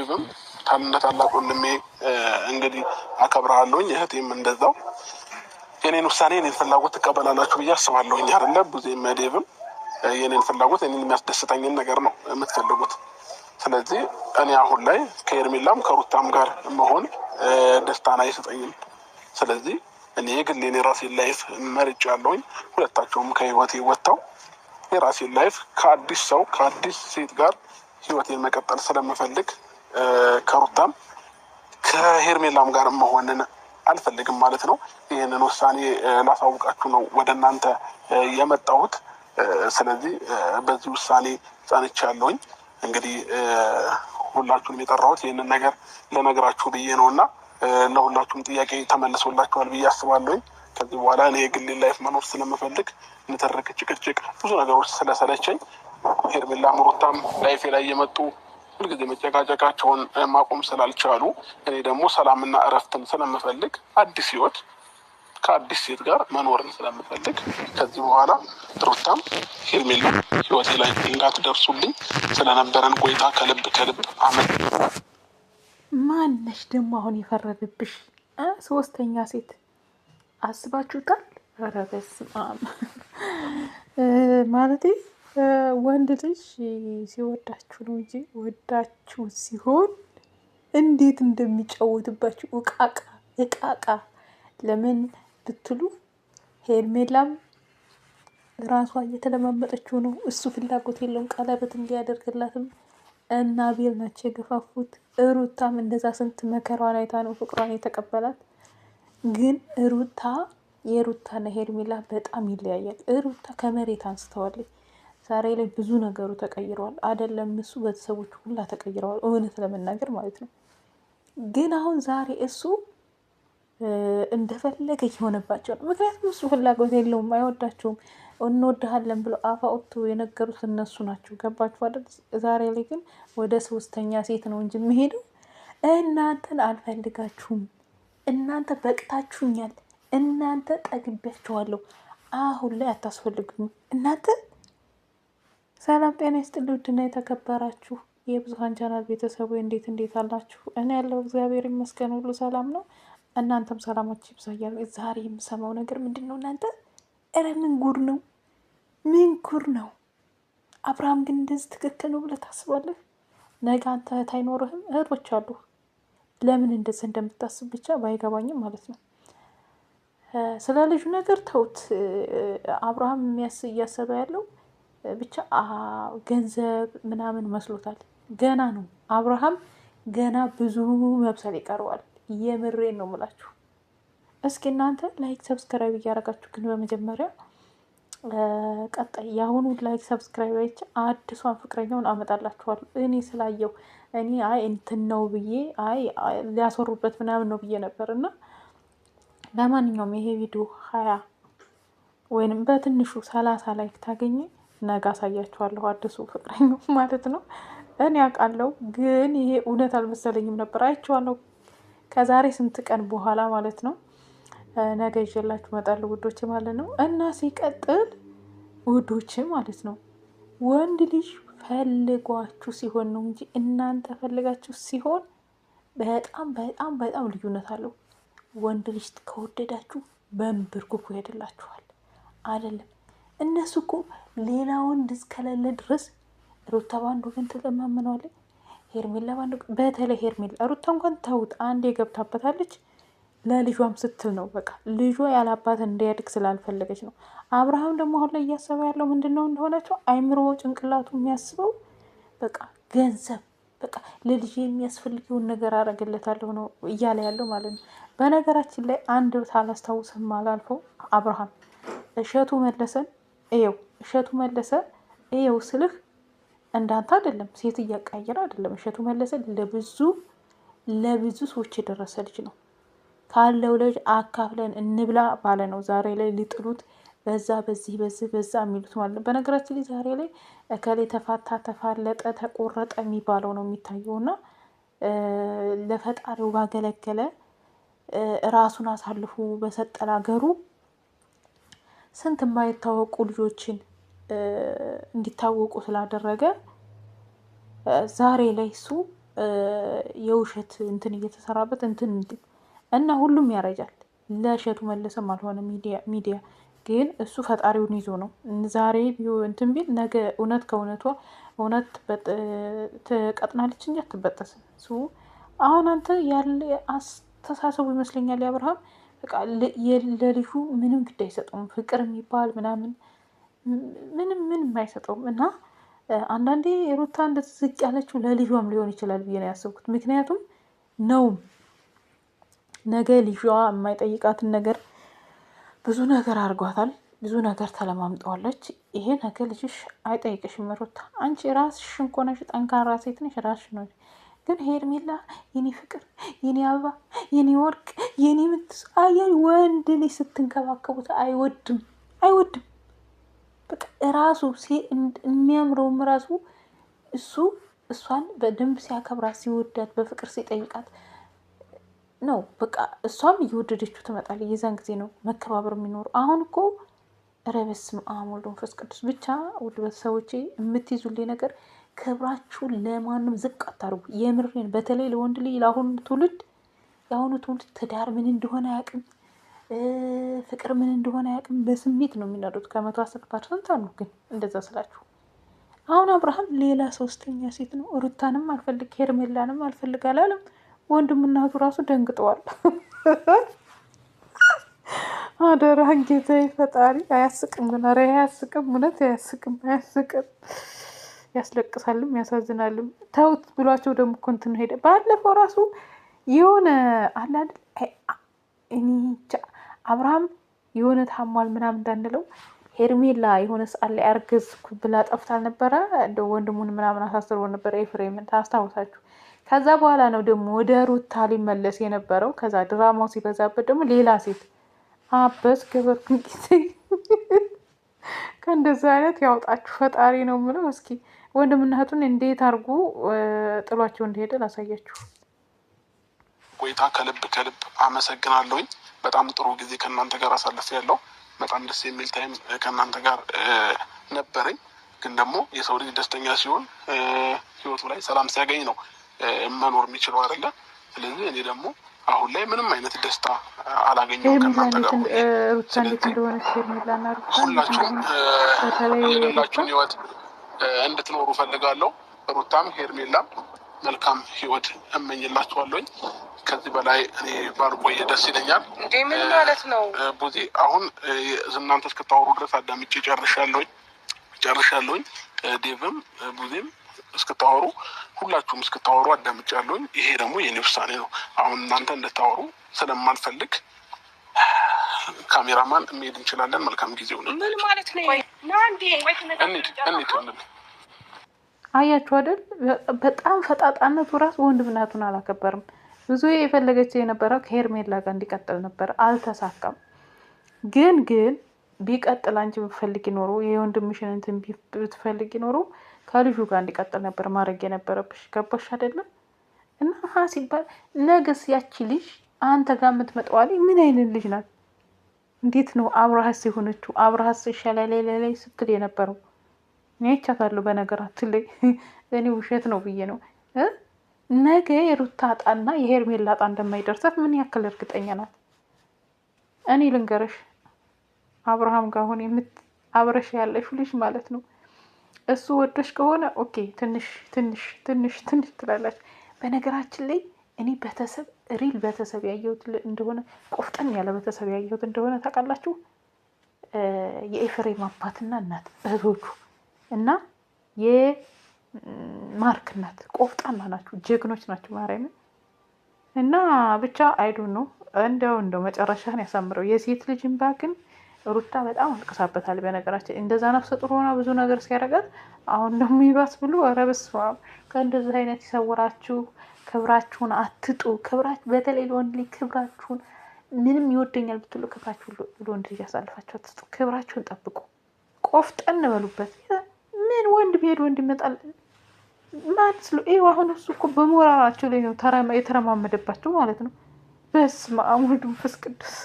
ዴቭም ታላቅ ወንድሜ እንግዲህ አከብርሃለሁኝ፣ እህቴም እንደዛው የኔን ውሳኔ የኔን ፍላጎት ትቀበላላችሁ ብዬ አስባለሁኝ አይደለ? ብዙም ዴቭም የኔን ፍላጎት የኔን የሚያስደስተኝን ነገር ነው የምትፈልጉት። ስለዚህ እኔ አሁን ላይ ከኤርሜላም ከሩታም ጋር መሆን ደስታን አይሰጠኝም። ስለዚህ እኔ የግሌን የራሴን ላይፍ መርጬ ያለሁኝ፣ ሁለታቸውም ከህይወቴ ወጥተው የራሴን ላይፍ ከአዲስ ሰው ከአዲስ ሴት ጋር ህይወቴን መቀጠል ስለምፈልግ ከሩታም ከሄርሜላም ጋር መሆንን አልፈልግም ማለት ነው። ይህንን ውሳኔ ላሳውቃችሁ ነው ወደ እናንተ የመጣሁት። ስለዚህ በዚህ ውሳኔ ጸንቻለሁኝ። እንግዲህ ሁላችሁንም የጠራሁት ይህንን ነገር ለነገራችሁ ብዬ ነው እና ለሁላችሁም ጥያቄ ተመልሶላችኋል ብዬ አስባለሁኝ። ከዚህ በኋላ እኔ የግሌን ላይፍ መኖር ስለምፈልግ ንትርክ፣ ጭቅጭቅ፣ ብዙ ነገሮች ስለሰለቸኝ ሄርሜላም ሩታም ላይፌ ላይ የመጡ ሁልጊዜ መጨቃጨቃቸውን ማቆም ስላልቻሉ እኔ ደግሞ ሰላምና እረፍትን ስለምፈልግ አዲስ ህይወት ከአዲስ ሴት ጋር መኖርን ስለምፈልግ ከዚህ በኋላ ሩታም ሄርሜላ ህይወቴ ላይ እንዳትደርሱልኝ ስለነበረን ቆይታ ከልብ አመት። ማነሽ ደግሞ አሁን የፈረደብሽ ሶስተኛ ሴት አስባችሁታል? ኧረ በስመ አብ ማለቴ ወንድ ልጅ ሲወዳችሁ ነው እንጂ ወዳችሁ ሲሆን እንዴት እንደሚጫወትባችሁ እቃቃ ለምን ብትሉ ሄርሜላም ራሷ እየተለማመጠችው ነው። እሱ ፍላጎት የለውም ቀለበት እንዲያደርግላትም እና ቤል ናቸው የገፋፉት። ሩታም እንደዛ ስንት መከራዋን አይታ ነው ፍቅሯን የተቀበላት። ግን የሩታና ሄርሜላ በጣም ይለያያል። ሩታ ከመሬት አንስተዋለች። ዛሬ ላይ ብዙ ነገሩ ተቀይረዋል። አይደለም እሱ ቤተሰቦቹ ሁላ ተቀይረዋል፣ እውነት ለመናገር ማለት ነው። ግን አሁን ዛሬ እሱ እንደፈለገ የሆነባቸው ነው። ምክንያቱም እሱ ፍላጎት የለውም፣ አይወዳቸውም። እንወድሃለን ብለው አፋ ወጥቶ የነገሩት እነሱ ናቸው። ገባችሁ አይደል? ዛሬ ላይ ግን ወደ ሶስተኛ ሴት ነው እንጂ የሚሄደው እናንተን አልፈልጋችሁም፣ እናንተ በቅታችሁኛል፣ እናንተ ጠግቢያችኋለሁ፣ አሁን ላይ አታስፈልጉም እናንተ። ሰላም ጤና ይስጥልኝ ውድና የተከበራችሁ የብዙኃን ቻናል ቤተሰቡ እንዴት አላችሁ? እኔ ያለው እግዚአብሔር ይመስገን ሁሉ ሰላም ነው። እናንተም ሰላማችሁ ይብዛ እያልኩ ዛሬ የምሰማው ነገር ምንድን ነው እናንተ? ኧረ ምን ጉድ ነው? ምን ጉድ ነው? አብርሃም ግን እንደዚህ ትክክል ነው ብለህ ታስባለህ? ነገ አንተ እህት አይኖርህም? እህቶች አሉ። ለምን እንደዚህ እንደምታስብ ብቻ ባይገባኝም ማለት ነው። ስለ ልጁ ነገር ተውት። አብርሃም እያሰበ ያለው ብቻ ገንዘብ ምናምን መስሎታል። ገና ነው አብርሃም፣ ገና ብዙ መብሰል ይቀረዋል። የምሬን ነው የምላችሁ። እስኪ እናንተ ላይክ ሰብስክራይብ እያደረጋችሁ ግን በመጀመሪያ ቀጣይ የአሁኑ ላይክ ሰብስክራይብ አይቼ አዲሷን ፍቅረኛውን አመጣላችኋለሁ። እኔ ስላየው እኔ እንትን ነው ብዬ ሊያስወሩበት ምናምን ነው ብዬ ነበር። እና ለማንኛውም ይሄ ቪዲዮ 20 ወይንም በትንሹ 30 ላይክ ታገኘ ነገ አሳያችኋለሁ አዲሱ ፍቅረኛው ማለት ነው። እኔ አውቃለሁ፣ ግን ይሄ እውነት አልመሰለኝም ነበር። አይቼዋለሁ ከዛሬ ስንት ቀን በኋላ ማለት ነው። ነገ ይዤላችሁ እመጣለሁ ውዶች ማለት ነው። እና ሲቀጥል ውዶች ማለት ነው ወንድ ልጅ ፈልጓችሁ ሲሆን ነው እንጂ እናንተ ፈልጋችሁ ሲሆን በጣም በጣም በጣም ልዩነት አለው። ወንድ ልጅ ከወደዳችሁ በንብርኩኩ ይሄድላችኋል አይደለም። እነሱ እኮ ሌላ ወንድ እስከሌለ ድረስ ሩታ ባንዱ ግን ትለማመነዋለች፣ ሄርሜላ ባንዱ። በተለይ ሄርሜላ ሩታ እንኳን ተውት፣ አንዴ ገብታበታለች። ለልጇም ስትል ነው። በቃ ልጇ ያላባት እንዲያድግ ስላልፈለገች ነው። አብርሃም ደግሞ አሁን ላይ እያሰበ ያለው ምንድን ነው እንደሆነቸው አይምሮ ጭንቅላቱ የሚያስበው በቃ ገንዘብ፣ በቃ ለልጅ የሚያስፈልገውን ነገር አደርግለታለሁ ነው እያለ ያለው ማለት ነው። በነገራችን ላይ አንድ ሳላስታውስም አላልፈው አብርሃም እሸቱ መለሰ እየው ስልህ እንዳንተ አይደለም፣ ሴት እያቃየረ አይደለም። እሸቱ መለሰ ለብዙ ሰዎች የደረሰ ልጅ ነው። ካለው ልጅ አካፍለን እንብላ ባለ ነው። ዛሬ ላይ ሊጥሉት በዚህ በዛ የሚሉት ማለት ነው። በነገራችን ላይ ዛሬ ላይ እከሌ ተፋታ፣ ተፋለጠ፣ ተቆረጠ የሚባለው ነው የሚታየው። እና ለፈጣሪው ባገለገለ ራሱን አሳልፎ በሰጠን ሀገሩ ስንት የማይታወቁ ልጆችን እንዲታወቁ ስላደረገ ዛሬ ላይ እሱ የውሸት እንትን እየተሰራበት እንትን እና ሁሉም ያረጃል። ለእሸቱ መለሰም አልሆነ ሚዲያ ግን እሱ ፈጣሪውን ይዞ ነው። ዛሬ እንትን ቢል ነገ እውነት ከእውነቷ እውነት ትቀጥናለች እንጂ አትበጠስም። አሁን አንተ ያለ አስተሳሰቡ ይመስለኛል የአብርሃም በቃ ለልጁ ምንም ግድ አይሰጠውም። ፍቅር የሚባል ምናምን ምንም አይሰጠውም። እና አንዳንዴ ሩታ እንደዚህ ዝቅ ያለችው ለልጇም ሊሆን ይችላል ብዬ ነው ያሰብኩት። ምክንያቱም ነው ነገ ልጇ የማይጠይቃትን ነገር ብዙ ነገር አድርጓታል። ብዙ ነገር ተለማምጠዋለች። ይሄ ነገር ልጅሽ አይጠይቅሽም ሩታ። አንቺ ራስሽን እኮ ነሽ፣ ጠንካራ ሴት ነሽ፣ ራስሽ ነው። ግን ሄርሜላ የኔ ፍቅር፣ የኔ አበባ፣ የኔ ወርቅ፣ የኔ ምትስ አያይ ወንድ ልጅ ስትንከባከቡት አይወድም። በቃ ራሱ የሚያምረውም ራሱ እሷን በደንብ ሲያከብራት ሲወዳት በፍቅር ሲጠይቃት ነው። በቃ እሷም እየወደደችው ትመጣለች። የዛን ጊዜ ነው መከባበር የሚኖሩ። አሁን እኮ ኧረ በስመ አብ ወወልድ ወመንፈስ ቅዱስ። ብቻ ውድ ቤተሰቦቼ የምትይዙልኝ ነገር ክብራችሁን ለማንም ዝቅ አታርጉ። የምሬን በተለይ ለወንድ ልጅ የአሁኑ ትውልድ ትዳር ምን እንደሆነ አያውቅም፣ ፍቅር ምን እንደሆነ አያውቅም። በስሜት ነው የሚነዱት። 110% አሉ። ግን እንደዛ ስላችሁ አሁን አብርሃም ሌላ ሶስተኛ ሴት ነው። ሩታንም አልፈልግ ሄርሜላንም አልፈልግ አላለም። ወንድምና እህቱ ራሱ ደንግጠዋል። አደራህን ጌታዬ ፈጣሪ። አያስቅም ግን ኧረ አያስቅም፣ እውነት አያስቅም። ያስለቅሳልም ያሳዝናልም። ተውት ብሏቸው ደግሞ እኮ እንትን ሄደ። ባለፈው ራሱ የሆነ አላል እንጃ አብርሃም የሆነ ታሟል ምናምን እንዳንለው ሄርሜላ የሆነ ሰዓት ላይ አርግዝኩ ብላ ጠፍታ ነበረ። እንደ ወንድሙን ምናምን አሳስሮ ነበረ ኤፍሬምን ታስታውሳችሁ። ከዛ በኋላ ነው ደግሞ ወደ ሩታ ሊመለስ የነበረው። ከዛ ድራማው ሲበዛበት ደግሞ ሌላ ሴት አበስ ገበርኩን ጊዜ ከእንደዚህ አይነት ያውጣችሁ ፈጣሪ ነው የምለው። እስኪ ወንድምና እህቱን እንዴት አድርጉ ጥሏቸው እንደሄደ ላሳያችሁ። ቆይታ ከልብ አመሰግናለሁኝ። በጣም ጥሩ ጊዜ ከእናንተ ጋር አሳልፍ ያለው በጣም ደስ የሚል ታይም ከእናንተ ጋር ነበረኝ። ግን ደግሞ የሰው ልጅ ደስተኛ ሲሆን ህይወቱ ላይ ሰላም ሲያገኝ ነው መኖር የሚችለው አይደለ? ስለዚህ እኔ ደግሞ አሁን ላይ ምንም አይነት ደስታ አላገኘሁም ከእናንተ ጋር። ሁላችሁም የሌላችሁን ህይወት እንድትኖሩ ፈልጋለሁ። ሩታም ሄርሜላም መልካም ህይወት እመኝላችኋለሁኝ። ከዚህ በላይ እኔ ባልቆየ ደስ ይለኛል። ምን ማለት ነው ቡዜ? አሁን እናንተ እስክታወሩ ድረስ አዳምጬ ጨርሻለሁኝ። ዴቭም ቡዜም እስክታወሩ ሁላችሁም እስክታወሩ አዳምጫለሁኝ። ይሄ ደግሞ የኔ ውሳኔ ነው። አሁን እናንተ እንድታወሩ ስለማልፈልግ ካሜራማን መሄድ እንችላለን። መልካም ጊዜ ሆነ። ምን ማለት ነው? እንሂድ። አያችሁ አይደል? በጣም ፈጣጣነቱ ራሱ ወንድምናቱን አላከበርም። ብዙ የፈለገችው የነበረው ከሄርሜላ ጋር እንዲቀጥል ነበር፣ አልተሳካም። ግን ቢቀጥል አንቺ ብትፈልጊ ኖሮ የወንድምሽን እንትን ብትፈልጊ ኖሮ ከልጁ ጋር እንዲቀጥል ነበር ማድረግ የነበረብሽ። ገባሽ አይደለም? እና ሲባል ነገስ ያቺ ልጅ አንተ ጋር የምትመጣዋ ምን አይነት ልጅ ናት? እንዴት ነው አብረሃስ የሆነችው? አብረሃስ ሸለሌ ስትል የነበረው እኔ አይቻታለሁ። በነገራችን ላይ እኔ ውሸት ነው ብዬ ነው። ነገ የሩታ ዕጣና የሄርሜላ ዕጣ እንደማይደርሳት ምን ያክል እርግጠኛ ናት? እኔ ልንገርሽ አብርሃም ጋር አሁን አብረሽ ያለሽ ልጅ ማለት ነው እሱ ወደሽ ከሆነ ኦኬ፣ ትንሽ ትላላችሁ። በነገራችን ላይ እኔ ሪል ቤተሰብ ያየሁት እንደሆነ ቆፍጠን ያለ ቤተሰብ ያየሁት እንደሆነ ታውቃላችሁ። የኤፍሬም አባትና እናት እህቶቹ እና የማርክ እናት ቆፍጣና ናቸው፣ ጀግኖች ናቸው ማርያምን። እና ብቻ አይዶን ነው እንደው መጨረሻን ያሳምረው። የሴት ልጅ እንባ ግን ሩታ በጣም አልቅሳበታል። በነገራችን እንደዛ ነፍሰ ጡር ሆና ብዙ ነገር ሲያደርጋት አሁን ደግሞ ይባስ ብሎ ኧረ በስመ አብ። ከእንደዚህ አይነት ይሰውራችሁ። ክብራችሁን አትጡ። ክብራችሁ በተለይ ለወንድ ልጅ ክብራችሁን ምንም ይወደኛል ብትሉ ክብራችሁ ለወንድ ልጅ ያሳልፋችሁ አትስጡ። ክብራችሁን ጠብቁ። ቆፍጠን በሉበት። ምን ወንድ ቢሄድ ወንድ ይመጣል ማለት ነው። ይኸው አሁን እሱ እኮ በሞራላቸው ላይ ነው የተረማመደባቸው ማለት ነው። በስመ አብ ወወልድ ወመንፈስ ቅዱስ